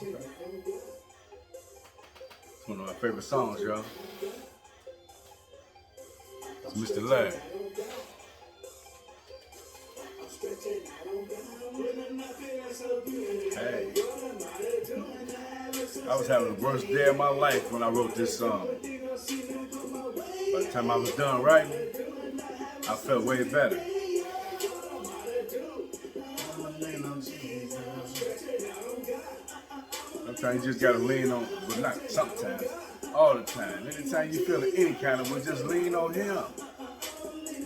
Okay. It's one of my favorite songs, y'all. It's Mr. Larry. Hey, I was having the worst day of my life when I wrote this song. By the time I was done writing, I felt way better. Sometimes you just gotta lean on, but not sometimes, all the time. Anytime you feel any kind of way, just lean on him.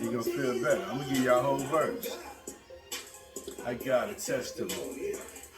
You're gonna feel better. I'm gonna give y'all a whole verse. I got a testimony.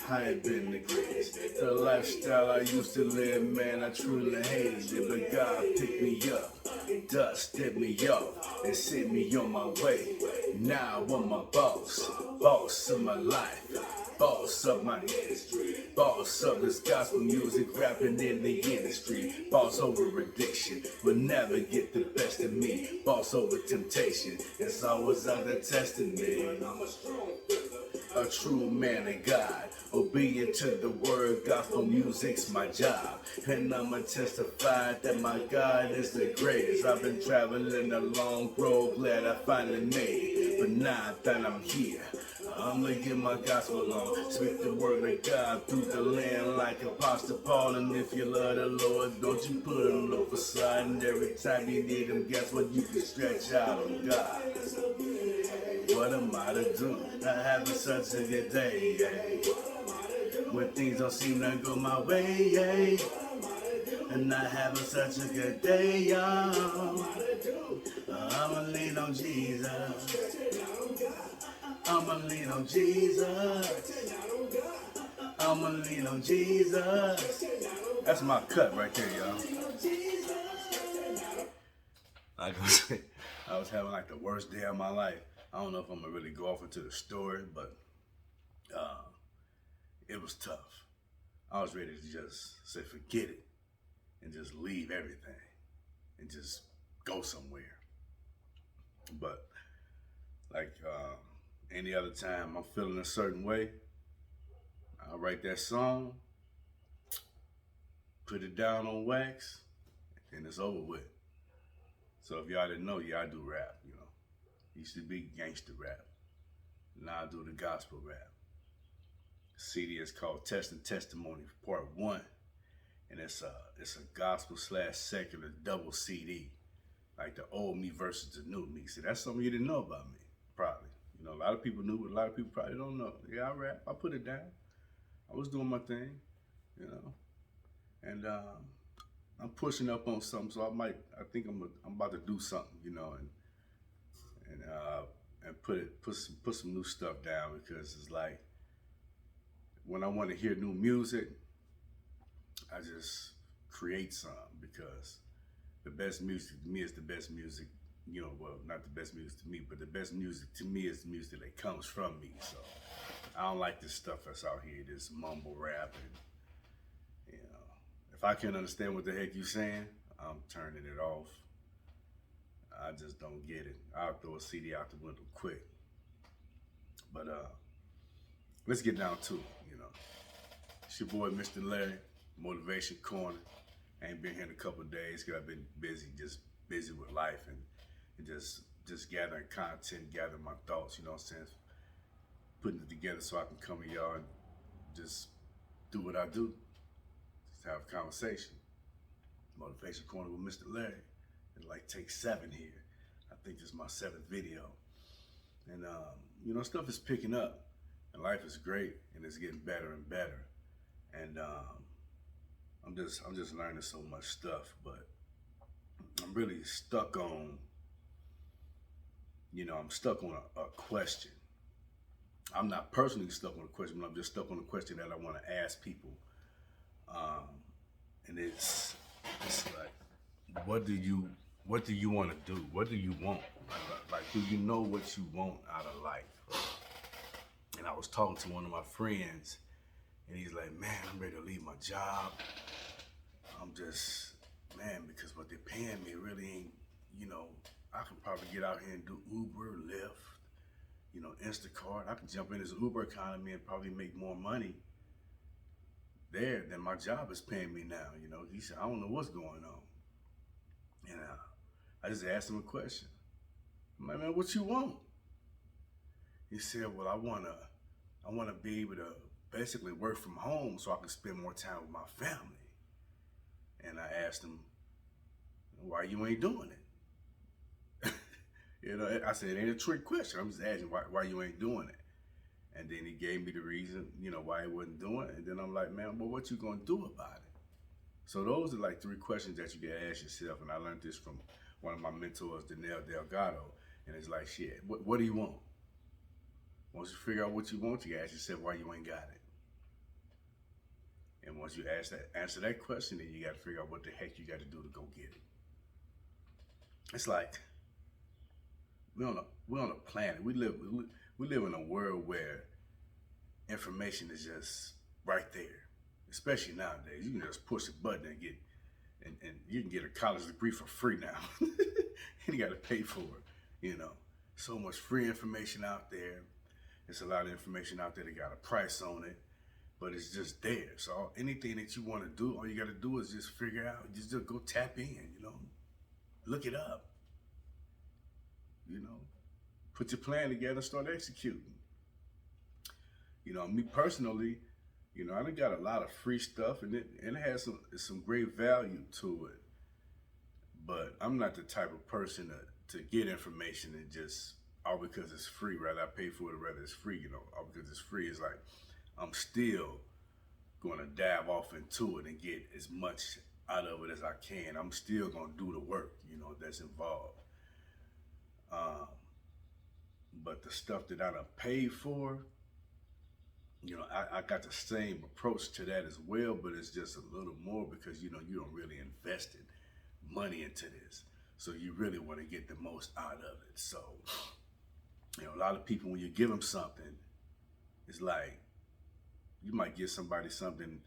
I ain't been the greatest. The lifestyle I used to live, man, I truly hated it. But God picked me up, dusted me off, and sent me on my way. Now I'm my boss, boss of my life, boss of my industry, boss of this gospel music, rapping in the industry, boss over addiction, will never get the best of me, boss over temptation, it's always out there testing me. A true man of God, obedient to the word, gospel music's my job, and I'ma testify that my God is the greatest. I've been traveling a long road, glad I finally made it, but now that I'm here, I'ma get my gospel on, speak the word of God through the land like Apostle Paul. And if you love the Lord, don't you put him up aside, and every time you need him, guess what, you can stretch out on God. What am I to do? Not having such a good day, yeah. When things don't seem to go my way, yeah. And not having such a good day, y'all. I'ma lean on Jesus. I'ma lean on Jesus. I'ma lean on Jesus. That's my cut right there, y'all. Like I said, I was having like the worst day of my life. I don't know if I'm gonna really go off into the story, but it was tough. I was ready to just say forget it and just leave everything and just go somewhere. But like any other time I'm feeling a certain way, I'll write that song, put it down on wax, and it's over with. So if y'all didn't know, yeah, I do rap, you know. Used to be gangster rap. Now I do the gospel rap. The CD is called Test and Testimony Part 1. And it's a gospel / secular double CD. Like the old me versus the new me. See, that's something you didn't know about me, probably. You know, a lot of people knew, but a lot of people probably don't know. Yeah, I rap. I put it down. I was doing my thing, you know. And I'm pushing up on something, so I think I'm about to do something, you know, and put some new stuff down, because it's like when I want to hear new music, I just create some, because the best music to me is the best music, you know, well, not the best music to me, but the best music to me is the music that comes from me. So I don't like this stuff that's out here, this mumble rap, and, you know, if I can't understand what the heck you're saying, I'm turning it off. I just don't get it. I'll throw a CD out the window quick. But let's get down to it, you know. It's your boy, Mr. Larry, Motivation Corner. I ain't been here in a couple of days because I've been busy, just busy with life and just gathering content, gathering my thoughts, you know what I'm saying? Putting it together so I can come to y'all and just do what I do. Just have a conversation. Motivation Corner with Mr. Larry. And like take 7 here. I think this is my 7th video. And you know, stuff is picking up and life is great and it's getting better and better. And I'm just learning so much stuff, but I'm really stuck on, you know, I'm stuck on a question. I'm not personally stuck on a question, but I'm just stuck on a question that I want to ask people. And it's like, what do you want to do? What do you want? Like, do you know what you want out of life? And I was talking to one of my friends, and he's like, man, I'm ready to leave my job. I'm just, man, because what they're paying me really ain't, you know, I can probably get out here and do Uber, Lyft, you know, Instacart. I can jump in this Uber economy and probably make more money there, then my job is paying me now. You know, he said, I don't know what's going on. And I just asked him a question. I'm like, man, what you want? He said, well, I wanna be able to basically work from home so I can spend more time with my family. And I asked him, why you ain't doing it? You know, I said, it ain't a trick question. I'm just asking why you ain't doing it. And then he gave me the reason, you know, why he wasn't doing it. And then I'm like, man, well, what you gonna do about it? So those are like 3 questions that you can ask yourself. And I learned this from one of my mentors, Danielle Delgado. And it's like, shit, what do you want? Once you figure out what you want, you ask yourself why you ain't got it. And once you answer that question, then you got to figure out what the heck you got to do to go get it. It's like we're on a planet. We live in a world where information is just right there. Especially nowadays, you can just push a button and get and you can get a college degree for free now. And you got to pay for it. You know, so much free information out there. There's a lot of information out there that got a price on it, but it's just there. So anything that you want to do, all you got to do is just figure out, just go tap in, you know, look it up, you know, put your plan together and start executing. You know, me personally, you know, I done got a lot of free stuff and it has some great value to it, but I'm not the type of person to get information and just, all because it's free, rather I pay for it or rather it's free, you know, all because it's free. It's like, I'm still going to dive off into it and get as much out of it as I can. I'm still going to do the work, you know, that's involved. But the stuff that I done paid for, you know, I got the same approach to that as well, but it's just a little more because, you know, you don't really invested money into this. So you really want to get the most out of it. So, you know, a lot of people, when you give them something, it's like, you might give somebody something.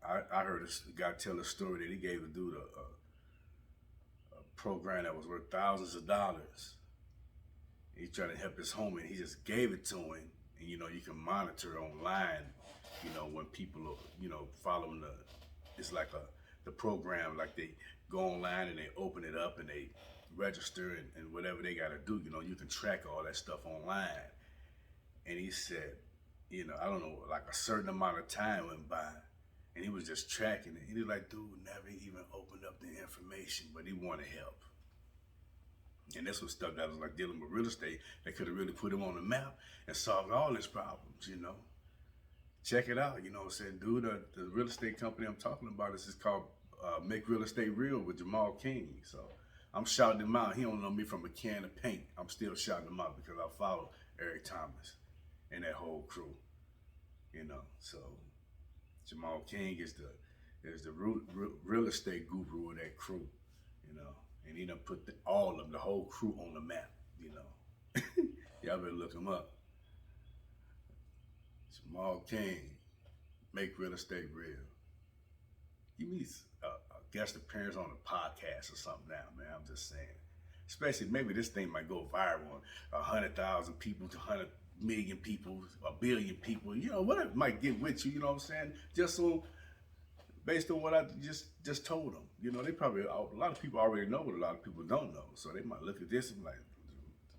I heard a guy tell a story that he gave a dude a program that was worth thousands of dollars. He tried to help his homie, and he just gave it to him. And, you know, you can monitor online, you know, when people are, you know, following it's like the program, like they go online and they open it up and they register and whatever they got to do, you know, you can track all that stuff online. And he said, you know, I don't know, like a certain amount of time went by and he was just tracking it. And he was like, dude, never even opened up the information, but he wanted help. And that's what stuff that was like dealing with real estate that could have really put him on the map and solved all his problems, you know. Check it out, you know what I'm saying? Dude, the real estate company I'm talking about is called Make Real Estate Real with Jamal King. So I'm shouting him out. He don't know me from a can of paint. I'm still shouting him out because I follow Eric Thomas and that whole crew, you know. So Jamal King is the real estate guru of that crew, you know. And he done put all of them, the whole crew on the map, you know. Y'all better look him up. Jamal King, Make Real Estate Real. You need a guest appearance on a podcast or something now, man. I'm just saying. Especially maybe this thing might go viral. 100,000 people to 100 million people, 1 billion people. You know, whatever might get with you, you know what I'm saying? Just so, based on what I just told them. You know, they probably, a lot of people already know what a lot of people don't know. So they might look at this and like,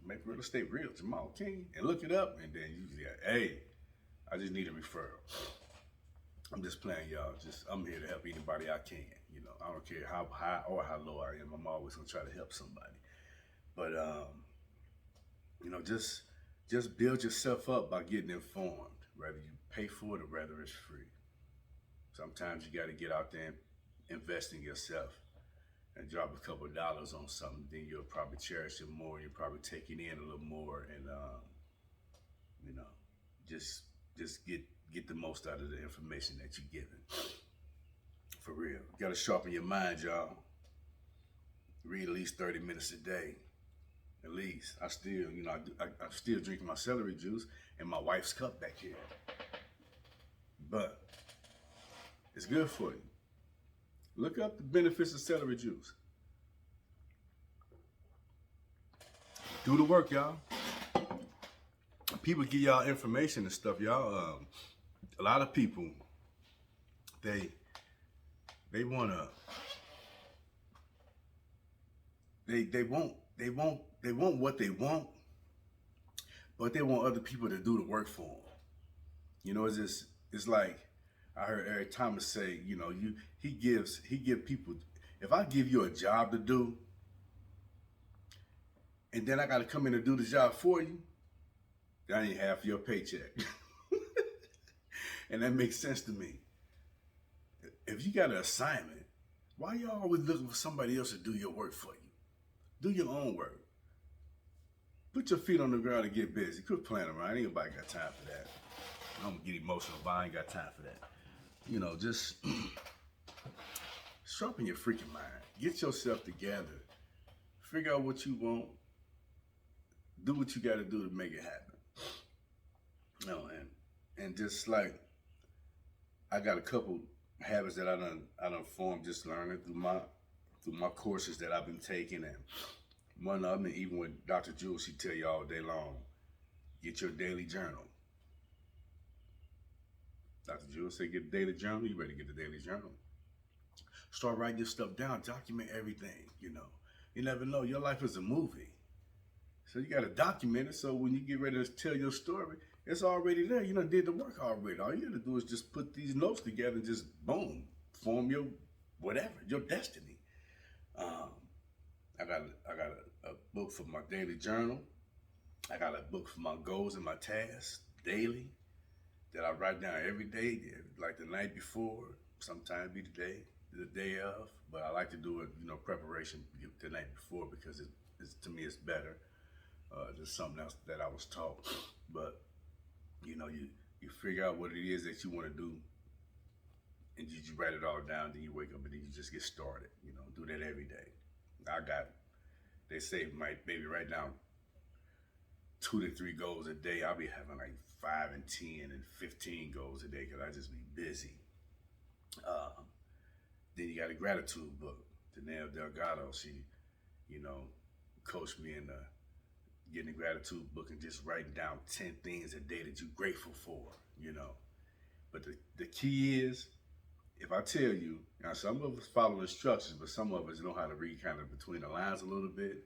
Make Real Estate Real, Jamal King, and look it up. And then you say, hey, I just need a referral. I'm just playing, y'all. I'm here to help anybody I can. You know, I don't care how high or how low I am. I'm always gonna try to help somebody. But you know, just build yourself up by getting informed, whether you pay for it or whether it's free. Sometimes you got to get out there and invest in yourself and drop a couple of dollars on something. Then you'll probably cherish it more. You'll probably take it in a little more, and you know, just get the most out of the information that you're given. For real, you got to sharpen your mind, y'all. Read at least 30 minutes a day. At least. I still, you know, I'm still drinking my celery juice and my wife's cup back here. But it's good for you. Look up the benefits of celery juice. Do the work, y'all. People give y'all information and stuff, y'all. A lot of people they wanna they want what they want, but they want other people to do the work for them. You know, it's like I heard Eric Thomas say, you know, he give people. If I give you a job to do, and then I got to come in and do the job for you, that ain't half your paycheck. And that makes sense to me. If you got an assignment, why you always looking for somebody else to do your work for you? Do your own work. Put your feet on the ground and get busy. Quit playing around. Ain't nobody got time for that. I'm gonna get emotional, but I ain't got time for that. You know, just sharpen your freaking mind. Get yourself together. Figure out what you want. Do what you gotta do to make it happen. You know, and just like I got a couple habits that I done formed just learning through my courses that I've been taking, and one of them, and even with Dr. Jules, she tell you all day long, get your daily journal. Dr. Jules said, get a daily journal. You ready to get the daily journal? Start writing this stuff down. Document everything, you know. You never know. Your life is a movie. So you got to document it so when you get ready to tell your story, it's already there. You done did the work already. All you got to do is just put these notes together and just, boom, form your whatever, your destiny. I got a book for my daily journal. I got a book for my goals and my tasks daily that I write down every day, like the night before, sometimes be the day of, but I like to do it, you know, preparation the night before because it's to me it's better. There's something else that I was taught, but you know, you figure out what it is that you want to do, and you write it all down. Then you wake up and then you just get started. You know, do that every day. They say maybe write down 2 to 3 goals a day. I'll be having like 5 and 10 and 15 goals a day because I just be busy. Then you got a gratitude book. Danelle Delgado, she, you know, coached me in getting a gratitude book and just writing down 10 things a day that you're grateful for, you know. But the key is, if I tell you, now some of us follow instructions, but some of us know how to read kind of between the lines a little bit.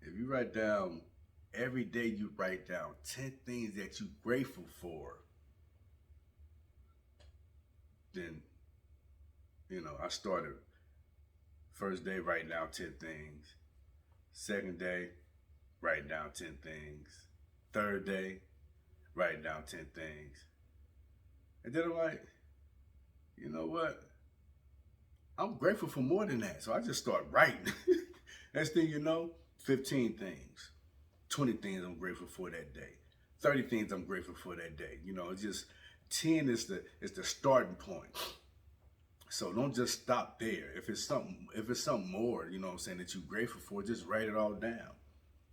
If you write down, every day you write down 10 things that you're grateful for, then, you know, I started first day writing down 10 things. Second day, writing down 10 things. Third day, writing down 10 things. And then I'm like, you know what? I'm grateful for more than that. So I just start writing. Next thing you know, 15 things, 20 things I'm grateful for that day, 30 things I'm grateful for that day. You know, it's just 10 is the starting point. So don't just stop there. If it's something more, you know what I'm saying, that you're grateful for, just write it all down.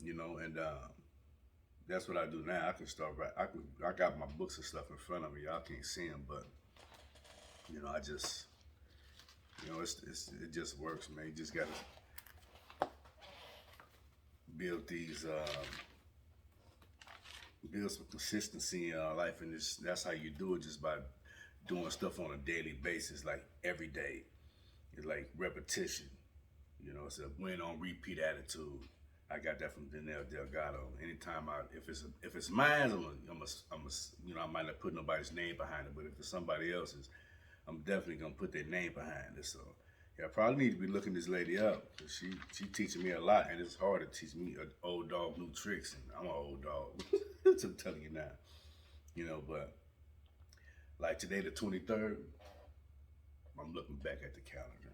You know, and that's what I do now. I can start I got my books and stuff in front of me. Y'all can't see them, but you know, I just, you know, it just works, man. You just gotta build build some consistency in our life, and that's how you do it, just by doing stuff on a daily basis, like every day. It's like repetition. You know, it's a win on repeat attitude. I got that from Danelle Delgado. Anytime if it's mine, you know, I might not put nobody's name behind it, but if it's somebody else's, I'm definitely gonna put their name behind it. So yeah, I probably need to be looking this lady up, because she teaching me a lot, and it's hard to teach me an old dog new tricks, and I'm an old dog. I'm telling you now. You know, but like today, the 23rd, I'm looking back at the calendar.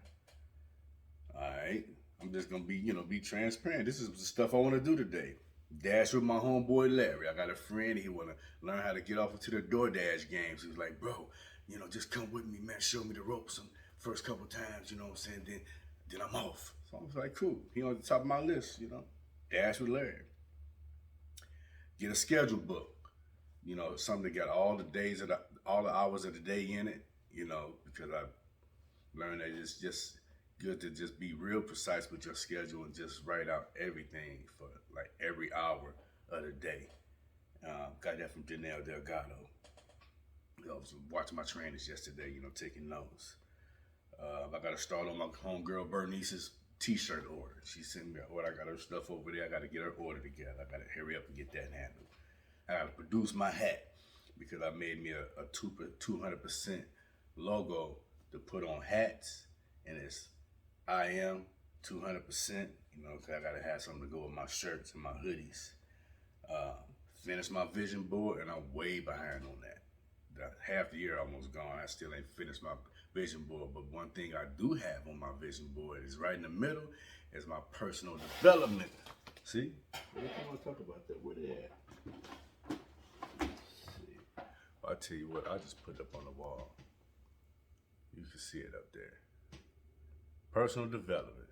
All right, I'm just gonna be transparent. This is the stuff I want to do today. Dash with my homeboy Larry. I got a friend. He wanna learn how to get off into the DoorDash games. He was like, bro, you know, just come with me, man. Show me the ropes some first couple times. You know what I'm saying? Then I'm off. So I was like, cool. He on the top of my list. You know, Dash with Larry. Get a schedule book. You know, something that got all the hours of the day in it. You know, because I learned that it's just good to just be real precise with your schedule and just write out everything for like every hour of the day. Got that from Danelle Delgado. You know, was watching my trainers yesterday, taking notes. I got to start on my homegirl Bernice's t-shirt order. She sent me an order. I got her stuff over there. I got to get her order together. I got to hurry up and get that handled. I got to produce my hat because I made me a 200% logo to put on hats, and it's I am 200%. Cause I got to have something to go with my shirts and my hoodies. Finished my vision board, and I'm way behind on that. Half the year almost gone. I still ain't finished my vision board. But one thing I do have on my vision board is right in the middle is my personal development. See? What do you want to talk about that? Where they at? See. I'll tell you what, I just put it up on the wall. You can see it up there. Personal development.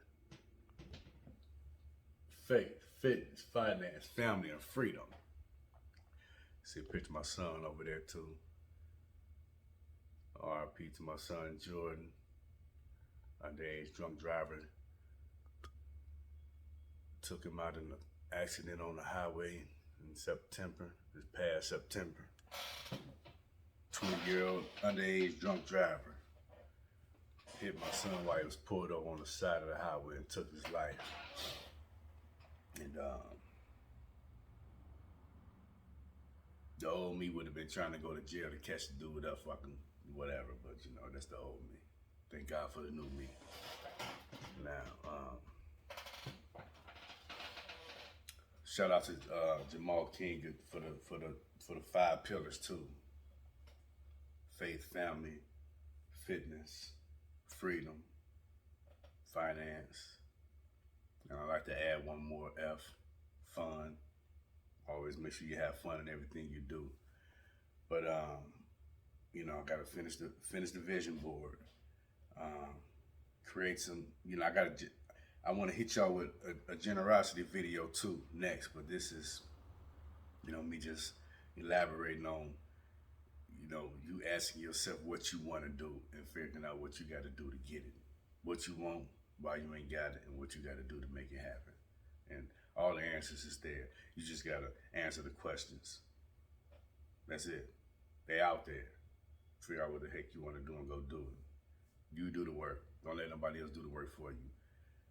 Faith, fitness, finance, family, and freedom. See a picture of my son over there too. RIP to my son Jordan, underage drunk driver. Took him out in an accident on the highway in September, this past September. 20-year-old underage drunk driver hit my son while he was pulled over on the side of the highway and took his life. And the old me would have been trying to go to jail to catch the dude up fucking whatever, but that's the old me. Thank God for the new me. Now, shout out to Jamal King for the 5 pillars too. Faith, family, fitness, freedom, finance. And I like to add one more F, fun. Always make sure you have fun in everything you do. But I gotta finish the vision board. Create some, I want to hit y'all with a generosity video too next. But this is, me just elaborating on, you asking yourself what you want to do and figuring out what you got to do to get it. What you want, why you ain't got it, and what you got to do to make it happen. And all the answers is there. You just got to answer the questions. That's it. They out there. Figure out what the heck you want to do and go do it. You do the work. Don't let nobody else do the work for you.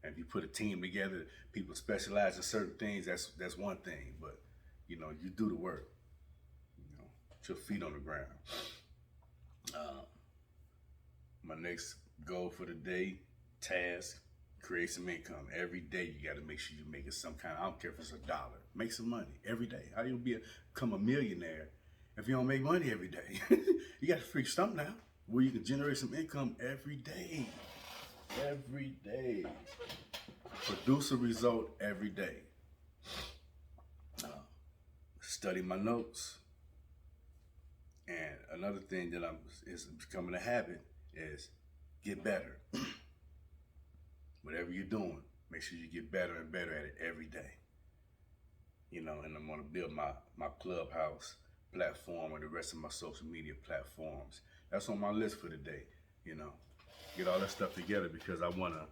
And if you put a team together, people specialize in certain things, that's one thing. But, you do the work. Put your feet on the ground. My next goal for the day, task, create some income. Every day you got to make sure you're making some kind of, I don't care if it's $1, make some money every day. How you become a millionaire if you don't make money every day? You got to figure something out where you can generate some income every day. Every day. Produce a result every day. Study my notes. And another thing that is becoming a habit is get better. Whatever you're doing, make sure you get better and better at it every day. And I'm gonna build my Clubhouse platform and the rest of my social media platforms. That's on my list for today. Get all that stuff together because I wanna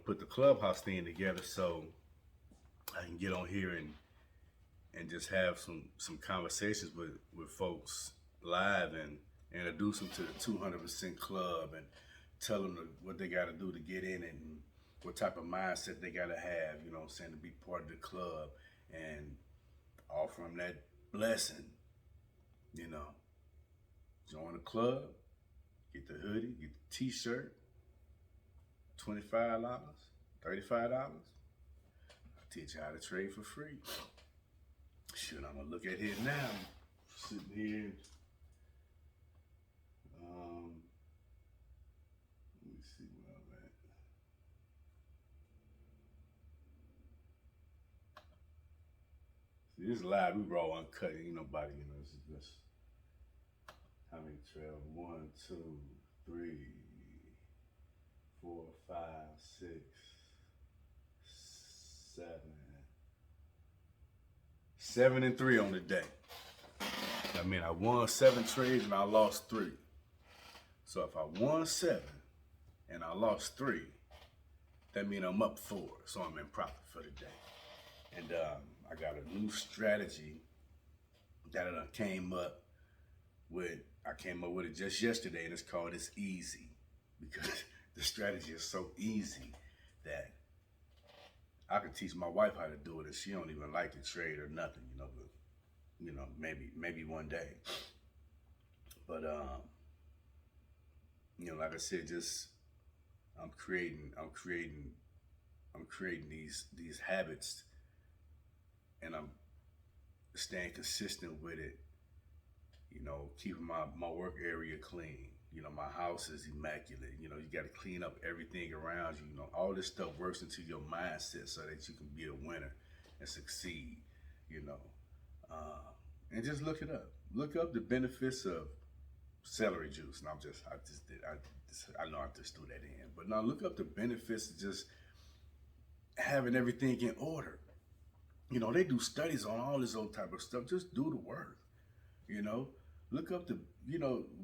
put the Clubhouse thing together so I can get on here and just have some conversations with folks live and introduce them to the 200% Club and tell them what they got to do to get in it and what type of mindset they got to have, to be part of the club and offer them that blessing, Join the club, get the hoodie, get the t-shirt, $25, $35. I'll teach you how to trade for free. Shit, I'm gonna look at it now. Sitting here. Let me see where I'm at. See, this is live. We raw uncut. Ain't nobody, this is just how many trails? 1, 2, 3, 4, 5, 6, 7. 7 and 3 on the day. I won 7 trades and I lost 3. So if I won 7 and I lost 3, that means I'm up 4. So I'm in profit for the day. And I got a new strategy that I came up with I came up with it just yesterday, and it's called It's Easy, because the strategy is so easy that I could teach my wife how to do it, and she don't even like to trade or nothing, but maybe one day. But like I said, just I'm creating these habits, and I'm staying consistent with it. Keeping my work area clean. My house is immaculate. You got to clean up everything around you. All this stuff works into your mindset so that you can be a winner and succeed. You know, and just look it up. Look up the benefits of celery juice. And I know I just threw that in, but now look up the benefits of just having everything in order. They do studies on all this old type of stuff. Just do the work. Look up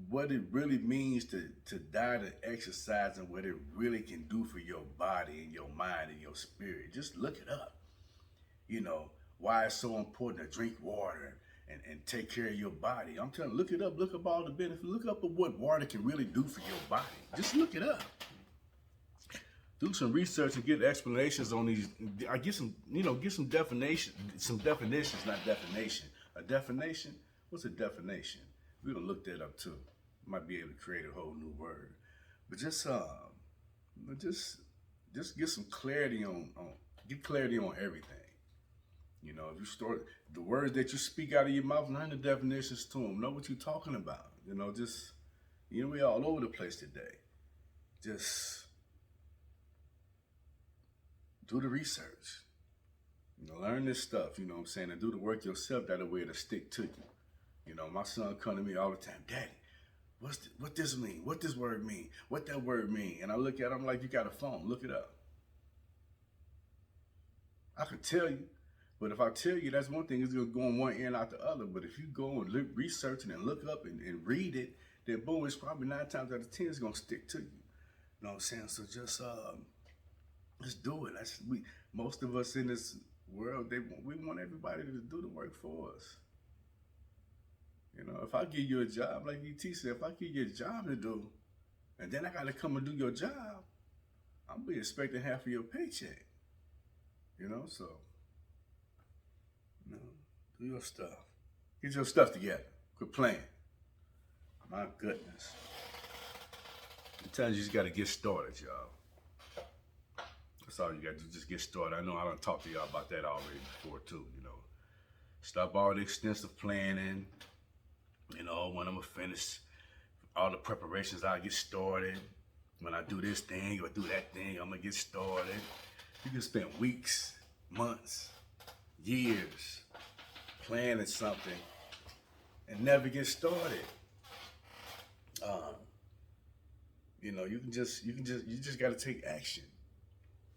what it really means to diet and exercise, and what it really can do for your body and your mind and your spirit. Just look it up. Why it's so important to drink water and take care of your body. I'm telling you, look it up. Look up all the benefits. Look up what water can really do for your body. Just look it up. Do some research and get explanations on these. I get some definitions, not definition. A definition? What's a definition? We're gonna look that up too. Might be able to create a whole new word. But just get some clarity get clarity on everything. If you start the words that you speak out of your mouth, learn the definitions to them. Know what you're talking about. We all over the place today. Just do the research. Learn this stuff, and do the work yourself. That way it'll stick to you. My son come to me all the time, Daddy, what this mean? What this word mean? What that word mean? And I look at him like, you got a phone, look it up. I could tell you, but if I tell you, that's one thing, it's gonna go on one ear and out the other. But if you go and research it and look up and read it, then boom, it's probably 9 times out of 10 it's gonna stick to you. You know what I'm saying? So just do it. Most of us in this world, we want everybody to do the work for us. If I give you a job, like ET said, if I give you a job to do, and then I got to come and do your job, I'm be expecting half of your paycheck. So, do your stuff. Get your stuff together. Quit playing. My goodness. Sometimes you just got to get started, y'all. That's all you got to do, just get started. I know I done talked to y'all about that already before too, Stop all the extensive planning. When I'm gonna finish all the preparations, I'll get started. When I do this thing or do that thing, I'm gonna get started. You can spend weeks, months, years planning something and never get started. You just gotta take action.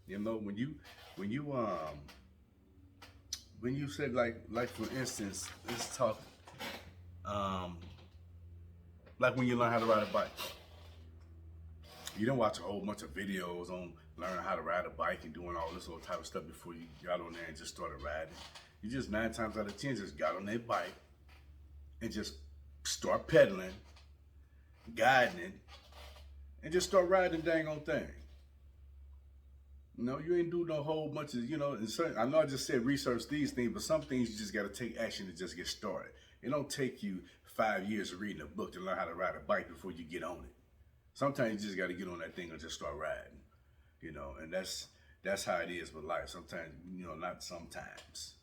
When you said like for instance, let's talk. Like when you learn how to ride a bike, you don't watch a whole bunch of videos on learning how to ride a bike and doing all this old type of stuff before you got on there and just started riding. You just 9 times out of 10 just got on that bike and just start pedaling, guiding it, and just start riding the dang on thing. You ain't do no whole bunch of, I know I just said research these things, but some things you just got to take action to just get started. It don't take you 5 years of reading a book to learn how to ride a bike before you get on it. Sometimes you just got to get on that thing and just start riding, and that's how it is with life. Sometimes, not sometimes.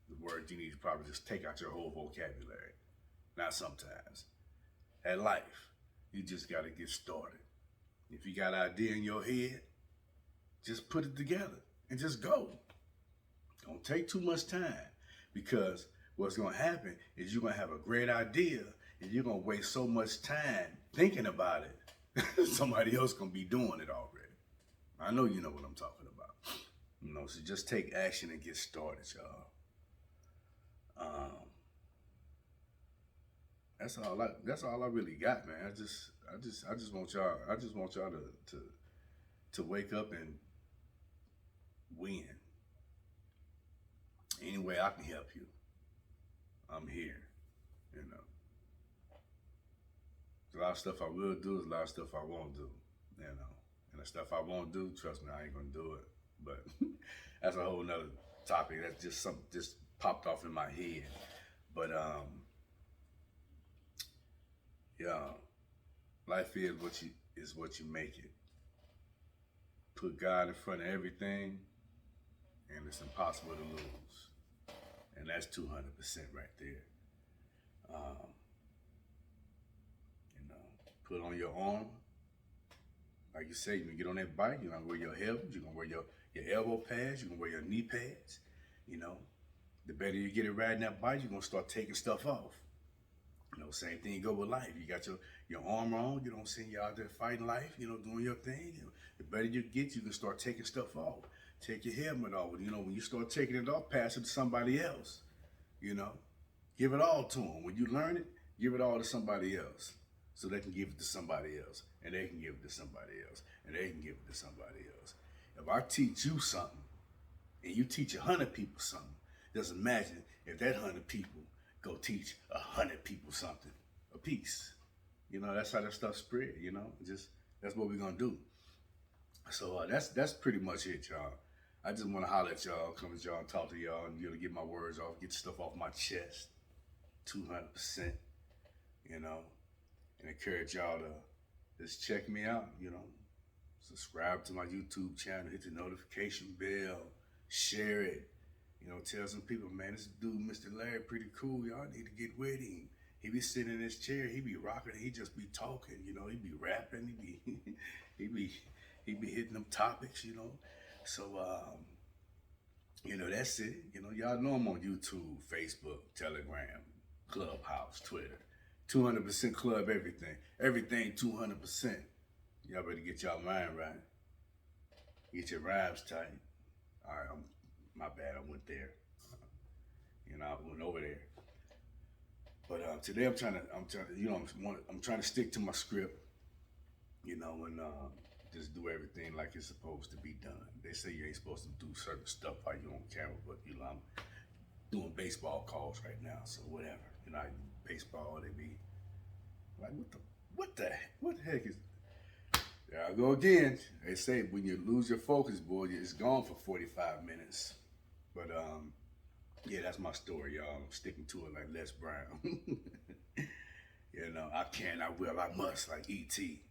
The word you need to probably just take out your whole vocabulary. Not sometimes. At life, you just got to get started. If you got an idea in your head, just put it together and just go. Don't take too much time, because what's going to happen is you're going to have a great idea and you're going to waste so much time thinking about it. Somebody else going to be doing it already. I know you know what I'm talking about. So just take action and get started, y'all. That's all I really got, man. I just want y'all to wake up and win. Any way I can help you, I'm here, A lot of stuff I will do, a lot of stuff I won't do, you know. And the stuff I won't do, trust me, I ain't gonna do it. But that's a whole nother topic. That's just something just popped off in my head. But yeah, life is what you make it. Put God in front of everything, and it's impossible to lose. And that's 200% right there. Um, you know, put on your armor. Like you say, you get on that bike, you're gonna wear your helmet, you're gonna wear your elbow pads, you're gonna wear your knee pads. You know, the better you get at riding that bike, you're gonna start taking stuff off. You know, same thing you go with life. You got your armor on, you know what I'm saying? You're out there fighting life, you know, doing your thing. The better you get, you can start taking stuff off. Take your helmet off. You know, when you start taking it off, pass it to somebody else. You know, give it all to them. When you learn it, give it all to somebody else. So they can give it to somebody else. And they can give it to somebody else. And they can give it to somebody else. If I teach you something, and you teach 100 people something, just imagine if that 100 people go teach 100 people something a piece. You know, that's how that stuff spread, you know. Just that's what we're gonna do. So that's pretty much it, y'all. I just want to holler at y'all, come at y'all and talk to y'all, and get my words off, get stuff off my chest, 200%, you know, and encourage y'all to just check me out, you know, subscribe to my YouTube channel, hit the notification bell, share it, you know, tell some people, man, this dude, Mr. Larry, pretty cool, y'all need to get with him. He be sitting in his chair, he be rocking, he just be talking, you know, he be rapping, he be hitting them topics, you know. So, you know, that's it. You know, y'all know I'm on YouTube, Facebook, Telegram, Clubhouse, Twitter. 200% club everything. Everything 200%. Y'all better get y'all mind right. Get your rhymes tight. All right, my bad, I went there. You know, I went over there. But today I'm trying to, you know, I'm trying to stick to my script. You know, and just do everything like it's supposed to be done. They say you ain't supposed to do certain stuff while you're on camera, but you know, I'm doing baseball calls right now, so whatever. You know, baseball, they be like, what the heck is? There I go again. They say when you lose your focus, boy, it's gone for 45 minutes. But yeah, that's my story, y'all. I'm sticking to it like Les Brown. You know, I can, I will, I must, like E.T.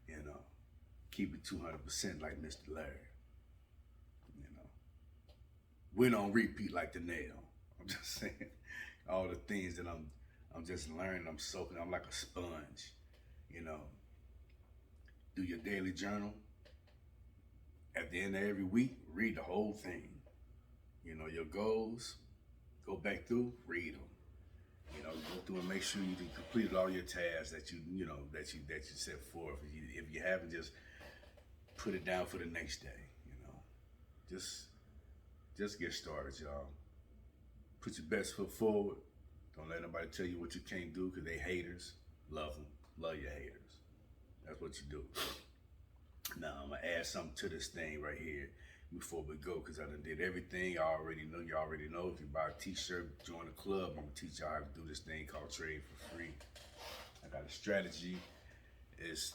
You know. Keep it 200% like Mr. Larry. You know, went on repeat like the nail. I'm just saying, all the things that I'm just learning. I'm soaking. I'm like a sponge. You know, do your daily journal. At the end of every week, read the whole thing. You know, your goals. Go back through, read them. You know, go through and make sure you completed all your tasks that you set forth. If you haven't, just put it down for the next day, you know. Just get started, y'all. Put your best foot forward. Don't let nobody tell you what you can't do, because they haters. Love them. Love your haters. That's what you do. Now, I'm going to add something to this thing right here before we go, because I done did everything. Y'all already know. If you buy a t-shirt, join the club. I'm going to teach y'all how to do this thing called Trade for Free. I got a strategy. It's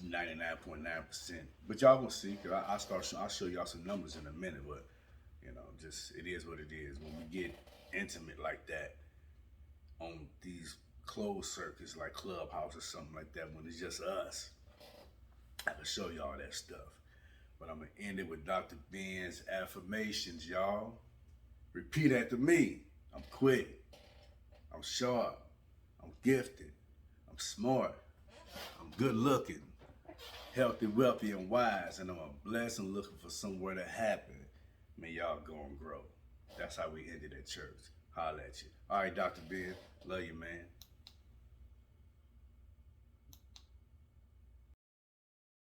99.9%, but y'all gonna see. Cause I'll show y'all some numbers in a minute. But you know, just it is what it is. When we get intimate like that on these closed circuits like Clubhouse or something like that, when it's just us, I can show y'all that stuff. But I'm gonna end it with Dr. Ben's affirmations, y'all. Repeat after me. I'm quick. I'm sharp. I'm gifted. I'm smart. I'm good looking. Healthy, wealthy, and wise, and I'm a blessing looking for somewhere to happen. May y'all go and grow. That's how we ended at church. Holla at you. All right, Dr. Ben, love you, man.